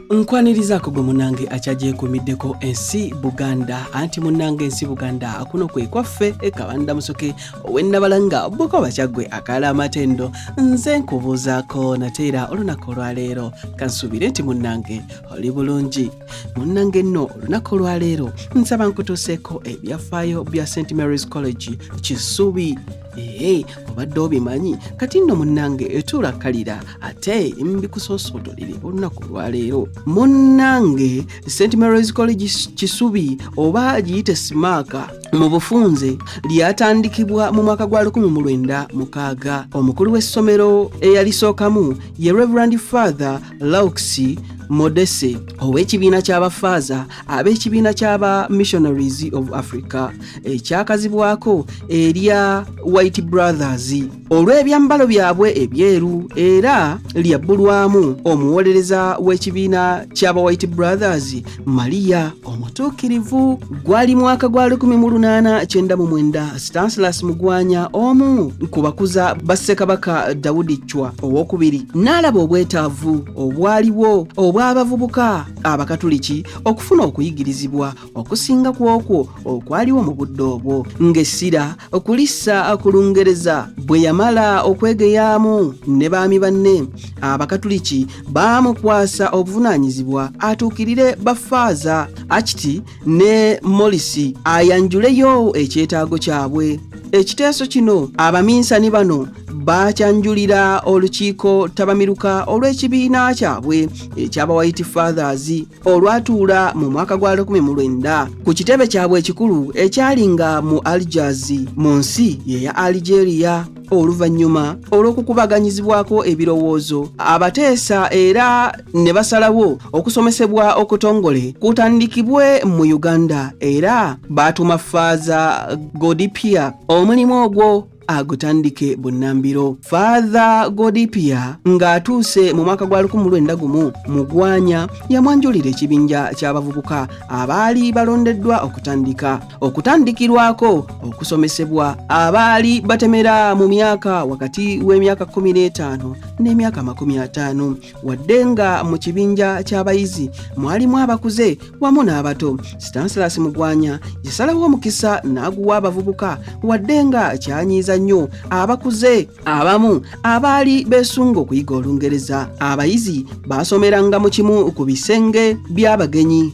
Nkwanirizaako gwe munnange akyagyekuumiddeko ensi Buganda anti munnange ensi Buganda kuno kwe kwaffe ekabanda musoke ow'ennabalanga bwoko bakyagwe akala amatendo nze nkubuuzaako nate era olunaku olwaleero kansuubire nti munnange oli bulungi. Munnange nno olunaku olwaleero nsaba nkutuuseeko ebyafaayo bya St. Mary's College Kisubi. Obadde obimanyi kati nno munnange etulakkalira ate mbikusoosotolere olunaku olwaleero. Munnange St. Mary's College Kisubi oba giyite simaaka mu bufunze lyatandikibwa mu mwaka gwa 1906. Omukulu w'essomero eyalisookamu ye Reverend Father Laux Modese ow'ekibiina ky'abafaaza ab'ekibiina ky'aba Missionaries of Africa ekyakazibwako erya White Brothers olw'ebyambalo byabwe ebyeru era lyabbulwamu omuwolereza w'ekibiina ky'aba White Brothers Maria omutuukirivu. Gwali mwaka gwa 1899 Stanislas Mugwanya omu ku bakuza ba Ssekabaka Daudi Chwa owookubiri n'alaba obwetaavu obwaliwo obw'abavubuka abakatuliki okufuna okuyigirizibwa okusinga ku okwo okwaliwo mu budde obwo ng'essira okulissa ku Lungereza. Bwe yamala okwegeyaamu ne baami banne abakatuliki baamukwasa obuvunaanyizibwa atuukirire bafaaza Akiti ne Morisi ayanjuleyo ekyetaago kyabwe. Ekiteeso kino abaminsani bano bakyanjulira olukiiko tabamiruka olw'ekibiina kyabwe eky'aba White Fathers olwatuula mu mwaka gwa 1900 ku kitebe kyabwe ekikulu ekyalinga mu Algiers mu nsi ya Algeria. Oluvannyuma olw'okukubaganyizibwako ebirowoozo abateesa era ne basalawo okusomesebwa okutongole kutandikibwe mu Uganda era baatuma Father Godipia omulimu ogwo agutandike bunnambiro. Father Godipia ng'atuuse mu mwaka gwa 1901 Mugwanya yamwanjulira ekibinja ky'abavubuka abaali balondeddwa okutandikirwako okusomesebwa abaali batemera mu myaka wakati w'emyaka 15 n'emyaka 50 wadde nga mu kibinja ky'abayizi mwalimu abakuze wamu n'abato. Stanislas Mugwanya yasalawo omukisa n'aguwa abavubuka wadde nga kyanyiiza nnyo abakuze abamu abaali beesunga okuyiga Olungereza. Abayizi baasomeranga mu kimu ku bisenge by'abagenyi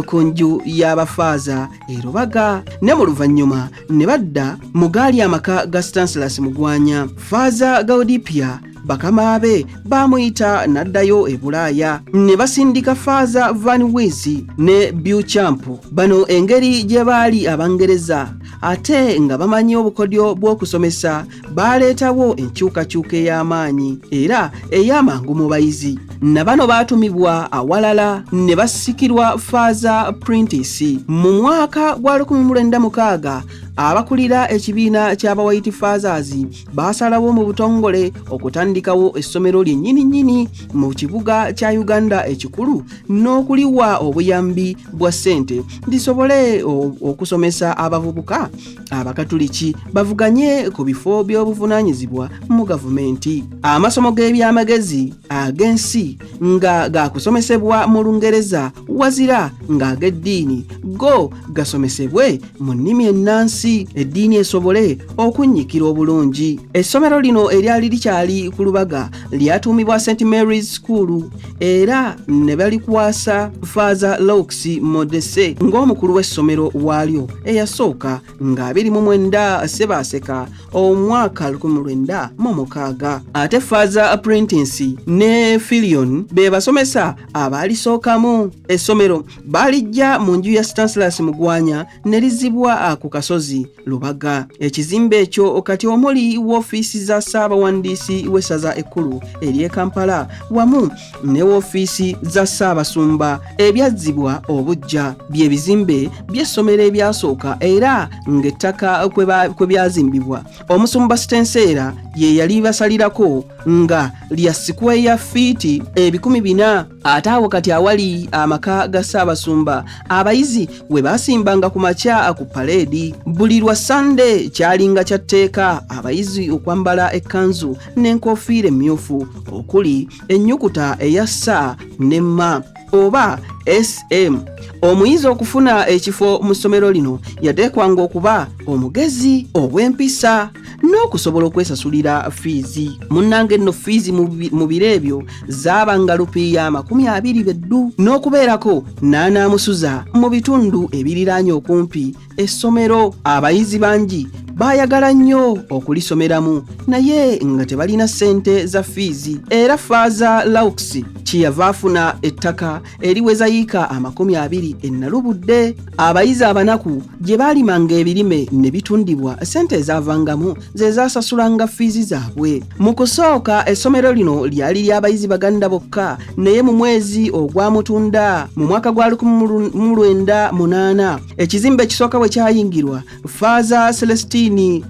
ku nju y'abafaaza e Rubaga ne mu luvannyuma ne badda mu gaali amaka ga Stanislas Mugwanya. Father Gaudipia bakama be bamuyita n'addayo e Bulaaya ne basindika Father Van Wis ne Beauchamp. Bano engeri gye baali Abangereza ate nga bamanyi obukodyo bw'okusomesa baaleetawo enkyukakyuka ey'amaanyi era ey'amangu mu bayizi. Na bano baatumibwa awalala ne basikirwa Father Prentice. Mu mwaka gwa 1906 abakulira ekibiina ky'aba White Fathers baasalawo mu butongole okutandikawo essomero lyennyini mu kibuga kya Uganda ekikulu n'okuliwa obuyambi bwa ssente lisobole okusomesa abavubuka abakatuliki bavuganye ku bifo by'obuvunaanyizibwa mu gavumenti. Amasomo g'ebyamagezi ag'ensi nga gakusomesebwa mu Lungereza wazira ng'ag'eddiini go gasomesebwe mu nnimi ennansi eddiini esobole okunnyikira obulungi. Essomero lino eryali likyali ku Lubaga lyatuumibwa St. Mary's School era ne balikwasa Father Laux Modese ng'omukulu w'essomero waalyo eyasooka nga 29 Ssebaaseka omwaka 1906. Ate Father Prentice ne Filion be basomesa abaalisookamu. Essomero baalijja mu nju ya Stanislas Mugwanya ne lizibwa ku kasozi Lubaga. Ekizimbe ekyo kati omuli woofiisi za Ssaabawandiisi w'essaza ekkulu ery'e Kampala wamu ne woofiisi za Ssaabasumba ebyazzibwa obujja bye bizimbe by'essomero ebyasooka era ng'ettaka kwe byazimbibwa Omusumba Stenseera ye yali basalirako nga lya sikweya fiiti 400. Ate awo kati awali amaka ga Ssaabasumba abayizi we basimbanga ku makya ku paleedi. Buli lwa Sande kyalinga kya tteeka abayizi okwambala ekkanzu n'enkofiira emmyufu okuli ennyukuta eya Ssa ne Ma. oba SM. Omuyizi okufuna ekifo mu ssomero lino yateekwanga okuba omugezi obw'empisa n'okusobola okwesasulira fiizi. Munnange nno fiizi mu biro ebyo zaabanga rupiya 20 beddu, n'okubeerako n'anaamusuza mu bitundu ebiriraanye okumpi essomero. Abayizi bangi baayagala nnyo okulisomeramu naye nga tebalina ssente za fiizi, era Faaza Laux kyeyava afuna ettaka eriweza yiika 20 ennalubudde. Abayizi abanaku gye baalimanga ebirime ne bitundibwa, ssente ezaavangamu ze zaasasulanga fiizi zaabwe. Mu kusooka essomero lino lyali ly'abayizi Baganda bokka, naye mu mwezi ogwa Mutunda mu mwaka gwa 1998 ekizimbe ekisooka bwe kyayingirwa, Faaza Celestine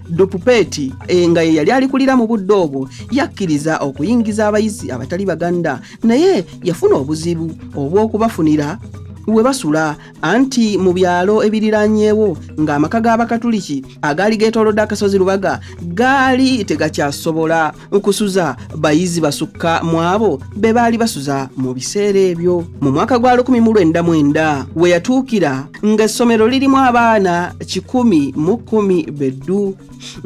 Dupupeti nga ye yali alikulira mu budde obwo yakkiriza okuyingiza abayizi abatali Baganda, naye yafuna obuzibu obw'okubafunira we basula, anti mu byalo ebiriraanyeewo ng'amaka g'Abakatuliki agaali geetoolodde akasozi Lubaga gaali tegakyasobola okusuza bayizi basukka mu abo be baali basuza mu biseera ebyo. Mu mwaka gwa 1999 we yatuukira ng'essomero lirimu abaana 110 beddu,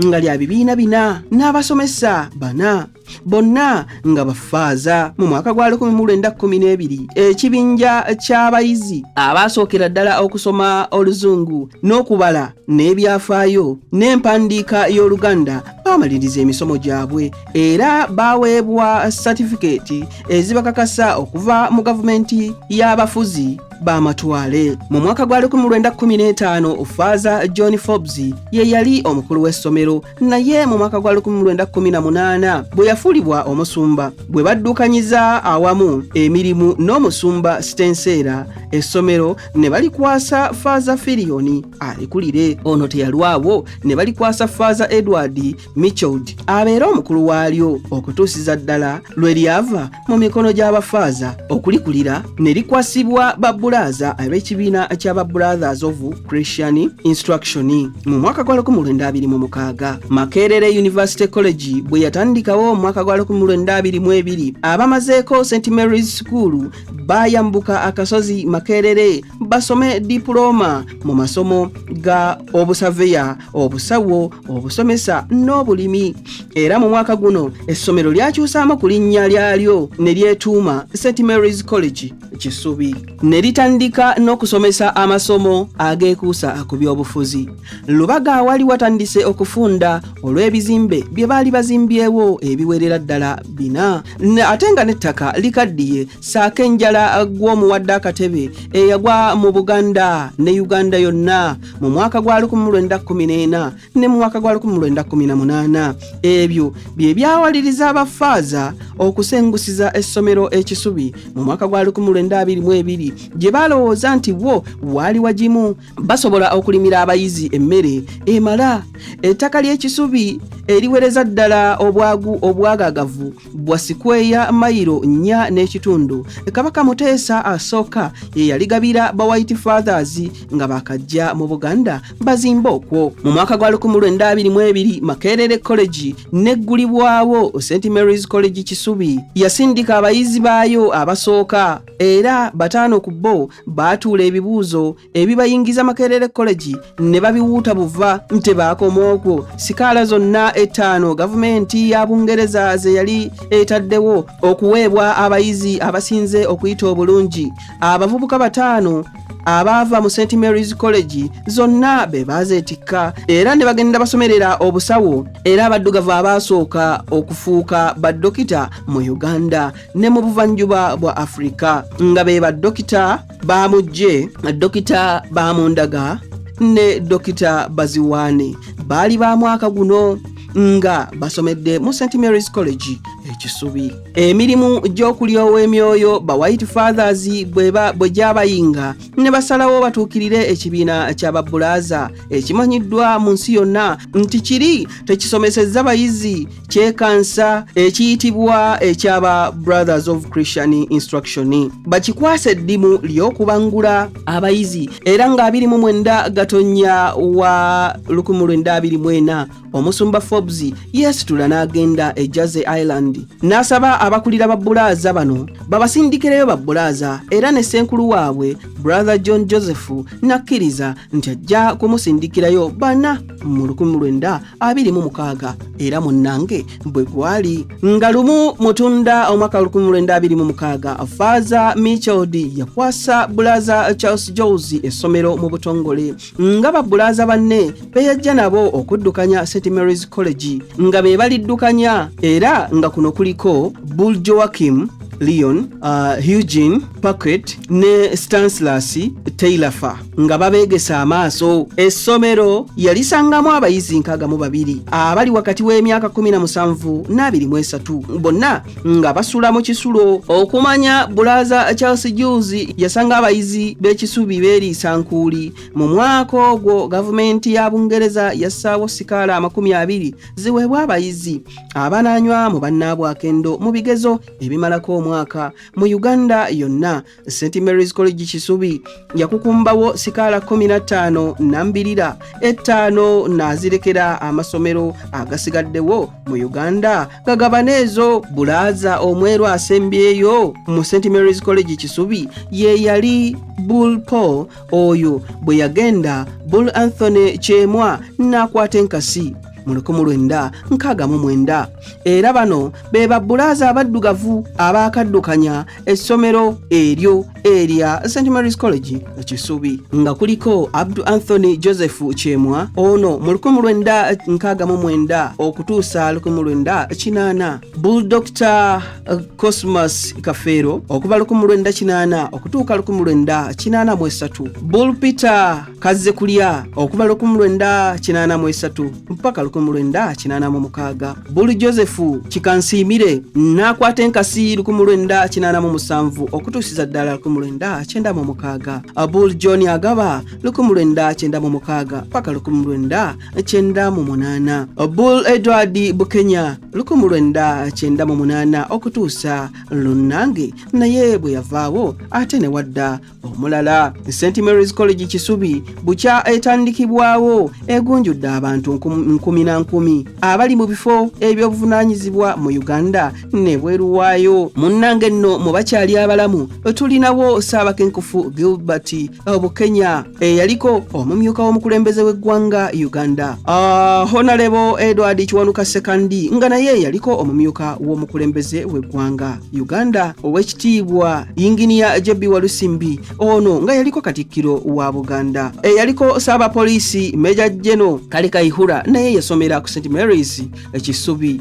nga lya bibiina 4 n'abasomesa 4 bonna nga bafaaza. Mu mwaka gwa 1912 ekibinja ky'abayizi abaasookera ddala okusoma Oluzungu n'okubala n'ebyafaayo n'empandiika y'Oluganda baamaliriza emisomo gyabwe era baaweebwa satifikeeti ezibakakasa okuva mu gavumenti y'abafuzi b'amatwale. Mu mwaka gwa 1915 Faaza John Forbes ye yali omukulu w'essomero, naye mu mwaka gwa 1918 bwe yafuulibwa omusumba bwe baddukanyiza awamu emirimu n'omusumba Stensera, essomero ne balikwasa Faaza Firioni alikulire. Ono teyalwawo ne balikwasa Faaza Edward Michaud abeera omukulu waalyo okutuusiza ddala lwe lyava mu mikono gy'abafaaza okulikulira ne likwasibwa Babulaza ab'ekibiina ky'aba Brothers of Christian Instruction. Mu mwaka gwa 1926 Makerere University College bwe yatandikawo mu mwaka gwa 1922 abamazeeko St Mary's School bayambuka akasozi Makerere basome diploma mu masomo ga obusaveya, obusawo, obusomesa n'obulimi. Era mu mwaka guno essomero lyakyusaamu ku linnya lyalyo ne lyetuuma St Mary's College Kisubi, ne litandika n'okusomesa amasomo ageekuusa ku by'obufuzi. Lubaga awali watandise okufunda olw'ebizimbe bye baali bazimbyewo ebiwerera ddala 4, ate nga n'ettaka likaddiye saako enjala gw'omuwadde akatebe eyagwa mu Buganda ne Uganda yonna mu mwaka gwa 1914 ne mu mwaka gwa 1918. Ebyo bye byawaliriza abafaaza okusengusiza essomero ekisubi mu mwaka gwa 1922 gye balowooza nti wo waali wagimu basobola okulimira abayizi emmere emala. Ettaka ly'ekisubi eriwereza ddala obwagu obwagagavu bwa sikweya mayiro 4 n'ekitundu. Kabaka Muteesa asooka ye yaligabira ba White Fathers nga bakajja mu Buganda bazimba okwo. Mu mwaka gwa 1922 Makerere College neggulibwawo St Mary's College Kisubi yasindika abayizi baayo abasooka era 5 ku bo baatuula ebibuuzo ebibayingiza Makerere College ne babiwuuta buva nte baakomaokwo. Sikaala zonna 5 gavumenti ya Bungereza ze yali etaddewo okuweebwa abayizi abasinze okuyita obulungi. Abavubuka 5 abaava mu St Mary's College zonna be bazeetikka era ne bagenda basomerera obusawo era abaddugavu abaasooka okufuuka baddokita mu Uganda ne mu buvanjuba bwa Afrika nga be baddokita Bamujje, Dokita Bamundaga ne Dokita Baziwane. Baali ba mwaka guno nga basomedde mu St Mary's College ekisubi. Emirimu gy'okulyowa emyoyo ba White Fathers bwe gyabayinga ne basalawo batuukirire ekibiina ky'Ababulaza ekimanyiddwa mu nsi yonna nti kiri tekisomesezza bayizi kyekansa ekiyitibwa eky'aba Brothers of Christian Instruction. Bakikwasa eddimu ly'okubangula abayizi era nga 29 Gatonnya wa 1924 omusumba Forbes yeesitula n'agenda e Jersey Island n'asaba abakulira ba Bulaaza bano babasindikireyo ba Bulaaza era ne ssenkulu waabwe Brother John Joseph n'akkiriza nti ajja kumusindikirayo bana mu 1926 era munnange bwe gwali nga lumu Mutunda omwaka 1926 Father Mitchell yakwasa Bulaaza Charles Jones essomero mu butongole nga ba Bulaaza banne beyajja nabo okuddukanya St Mary's College nga be baliddukanya era nga kuno kuliko Bull Joachim Leon, Eugene, Paquet ne Stanislas Taylor nga babeegesa amaaso. Essomero yalisangamu abayizi 62 abali wakati w'emyaka 17 n'23 bonna nga basula mu kisulo. Okumanya Bulaaza Charles Jones yasanga abayizi b'ekisubi beeriisa nkuuli. Mu mwaka ogwo gavumenti ya Bungereza yassaawo sikaala 20 ziweebwa abayizi abanaanywa mu bannaabwe akendo mu bigezo ebimalako mwaka. Mu Uganda yonna St Mary's College Kisubi yakukumbawo sikaala 15 nambirira 5 nazirekera amasomero agasigaddewo mu Uganda gagabaneezo. Bulaaza omweru asembyeyo mu St Mary's College Kisubi ye yali Bull Paul oyo bwe yagenda Bull Anthony Chemwa n'akwata enkasi mu 1969 era bano be ba Bulaaza abaddugavu abakaddukanya essomero eryo erya St Mary's College Kisubi nga kuliko Abdu Anthony Joseph Chemwa ono mu 1969 okutuusa 1980, Bull Dr. Cosmas Kafero okuva 1980 okutuuka 1983, Bull Peter Kazzekulya okuva 1983 mpaka 1986, Bull Joseph Kikansiimire n'akwata enkasi 1987 okutuusiza ddala 1996, Bull John Agaba 1996 mpaka 1998, Bull Edward Bukenya 1998 okutuusa lunnange naye bwe yavaawo ate ne wadda omulala. St Mary's College Kisubi bukya etandikibwawo egunjudde abantu 10,000 abali mu bifo ebyobuvunaanyizibwa mu Uganda ne bweru waayo. Munnange nno mu bakyali abalamu tulinawo Ssaabakenkufu Gilbert Bukenya eyaliko omumyuka w'omukulembeze w'eggwanga Uganda, Honorable Edward Kiwanuka Sekandi nga naye yaliko omumyuka w'omukulembeze w'eggwanga Uganda, Oweekitiibwa Yinginiya Jebi Walusimbi ono nga yaliko Katikkiro wa Buganda, eyaliko Ssaabapoliisi Major General Kalekaihura naye yasomera ku St Mary's Kisubi,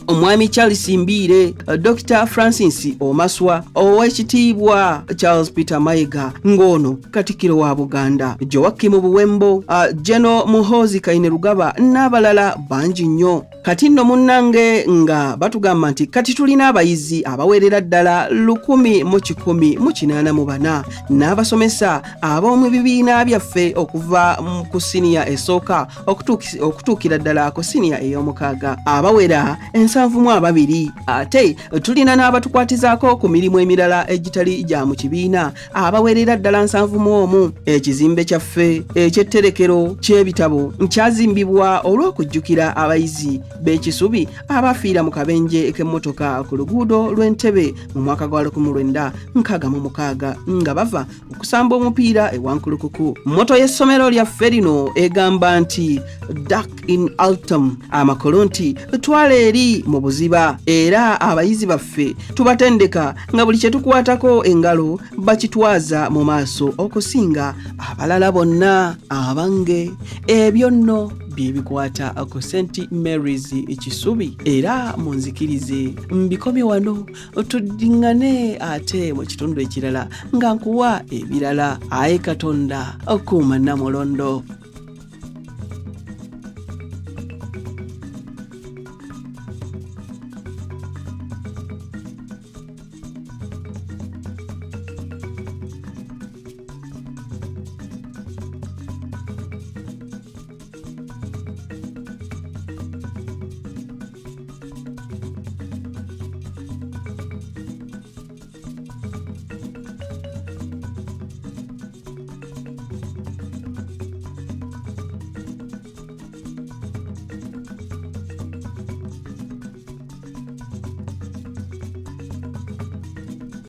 Omwami Charles Mbiire, Dr. Francis Omaswa, Oweekitiibwa Charles Peter Mayiga ngono Katikkiro wa Buganda, Joakim Buwembo, General Muhoozi Kainerugaba n'abalala bangi nnyo. Kati nno munnange nga batugamba nti kati tulina abayizi abawerera ddala 1,184 n'abasomesa ab'omu bibiina byaffe okuva ku siniya esooka okutuukira ddala ku siniya ey'omukaaga abawera 72. Ate tulina n'abatukwatizaako ku mirimu emirala egitali gya mu kibiina abawerera ddala 71. Ekizimbe kyaffe eky'etterekero ky'ebitabo kyazimbibwa olw'okujjukira abayizi b'Ekisubi abafiira mu kabenje k'emmotoka ku luguudo lw'Entebbe mu mwaka gwa 1966 nga bava okusamba omupiira ewankulukuku. Mmoto y'essomero lyaffe lino egamba nti Dark in Autumn, amakulu nti twala eri mu buziba, era abayizi baffe tubatendeka nga buli kye tukwatako engalo bakitwaza mu maaso okusinga abalala bonna abange. Ebyo nno byebikwata ku St Mary's Kisubi era munzikirize mbikomye wano tuddingane ate mu kitundu ekirala nga nkuwa ebirala. Aye Katonda okuuma Namulondo.